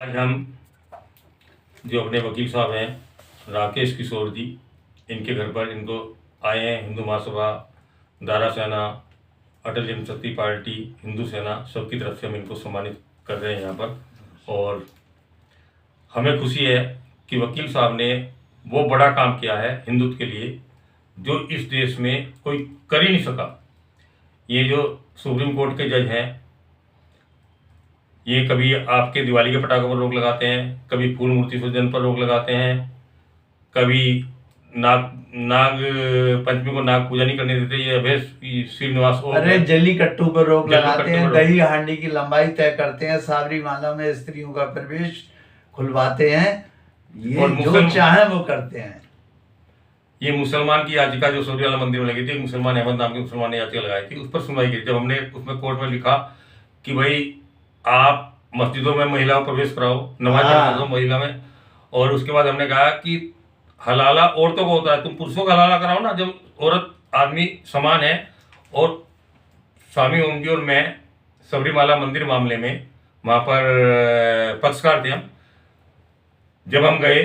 आज हम जो अपने वकील साहब हैं राकेश किशोर जी, इनके घर पर इनको आए हैं हिंदू महासभा, दारा सेना, अटल जनशक्ति पार्टी, हिंदू सेना सबकी तरफ से हम इनको सम्मानित कर रहे हैं यहाँ पर। और हमें खुशी है कि वकील साहब ने वो बड़ा काम किया है हिंदुत्व के लिए जो इस देश में कोई कर ही नहीं सका। ये जो सुप्रीम कोर्ट के जज हैं, ये कभी आपके दिवाली के पटाखों पर रोक लगाते हैं, कभी फूल मूर्ति विसर्जन पर रोक लगाते हैं, कभी नाग पंचमी को नाग पूजा नहीं करने देते। ये अभय श्रीनिवास अरे जल्लीकट्टू पर रोक लगाते हैं, दही हांडी की लंबाई तय करते हैं, साबरीमाला में स्त्रियों का प्रवेश खुलवाते हैं। ये जो चाहे वो करते हैं। ये मुसलमान की याचिका जो सूर्यवाला मंदिर में लगी थी, मुसलमान अहमद नाम के मुसलमान ने याचिका लगाई थी, उस पर सुनवाई की। जब हमने उसमें कोर्ट में लिखा कि भाई आप मस्जिदों में महिलाओं प्रवेश कराओ, नमाज पढ़ा दो महिला में, और उसके बाद हमने कहा कि हलाला औरतों को होता है, तुम पुरुषों का हलाला कराओ ना, जब औरत आदमी समान है। और स्वामी ओम जी और मैं सबरीमाला मंदिर मामले में वहाँ पर पक्षकार थे हम। जब हम गए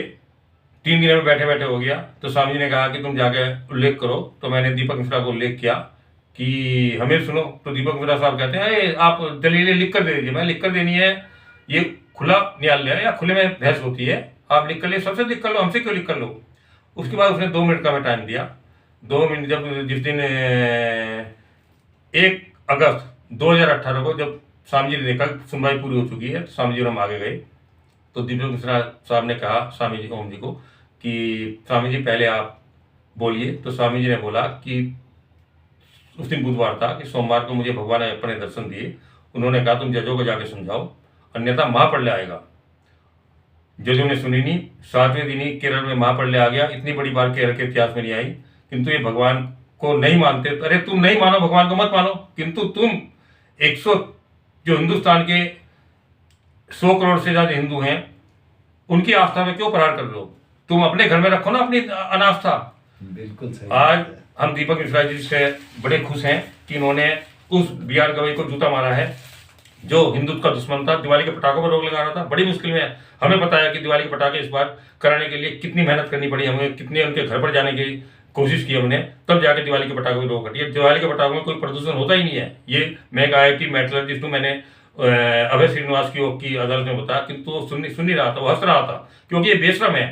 3 दिन में बैठे बैठे हो गया, तो स्वामी जी ने कहा कि तुम जाके उल्लेख करो। तो मैंने दीपक मिश्रा को उल्लेख किया कि हमें सुनो। तो दीपक मिश्रा साहब कहते हैं आप दलीलें लिख कर दे दीजिए। मैं लिख कर देनी है? ये खुला न्यायालय है या खुले में बहस होती है? आप लिख कर ले, सबसे लिख कर लो, हमसे क्यों लिख कर लो। उसके बाद उसने 2 मिनट का मैं टाइम दिया। 2 मिनट जब जिस दिन 1 अगस्त 2018 को जब स्वामी जी ने देखा सुनवाई पूरी हो चुकी है, तो स्वामी जी और हम आगे गए। तो दीपक मिश्रा साहब ने कहा स्वामी जी ओम जी को कि स्वामी जी पहले आप बोलिए। तो स्वामी जी ने बोला कि उस दिन बुधवार था कि सोमवार को मुझे भगवान ने अपने दर्शन दिए। उन्होंने कहा तुम जजों को जाके समझाओ, अन्यथा महाप्रलय आएगा। जजों ने सुनी नहीं। 7वें दिन ही केरल में महाप्रलय आ गया। इतनी बड़ी बार केरल के इतिहास में नहीं आई। किंतु ये भगवान को नहीं मानते। अरे तुम नहीं मानो भगवान को, मत मानो, किंतु तुम 100 जो हिंदुस्तान के 100 करोड़ से ज्यादा हिंदू हैं, उनकी आस्था में क्यों प्रहार कर लो। तुम अपने घर में रखो ना अपनी अनास्था। बिल्कुल सही। आज हम दीपक मिश्रा जी से बड़े खुश हैं कि इन्होंने उस BR गवई को जूता मारा है जो हिंदुत्व का दुश्मन था, दिवाली के पटाखों पर रोक लगा रहा था। बड़ी मुश्किल में हमें बताया कि दिवाली के पटाखे इस बार कराने के लिए कितनी मेहनत करनी पड़ी हमें, कितने उनके घर पर जाने की कोशिश की हमने, तब जाके दिवाली के पटाखों की रोक हटी। दिवाली के पटाखों में कोई प्रदूषण होता ही नहीं है। ये मैं एक IIT मेटलर्जिस्ट हूँ, मैंने अभय श्रीनिवास की अदालत में बताया, किंतु वो सुन नहीं रहा था, वो हंस रहा था, क्योंकि ये बेशरम है,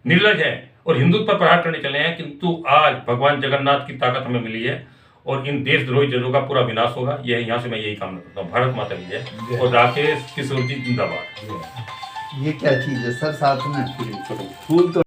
निर्लज है और हिंदुत्व पर प्रहार करने चले हैं। किंतु आज भगवान जगन्नाथ की ताकत हमें मिली है और इन देशद्रोही जजों का पूरा विनाश होगा। यह यहाँ से मैं यही कामना करता हूँ। भारत माता की जय और राकेश किशोर जी जिंदाबाद। ये क्या चीज है सर साथ में? फूल तो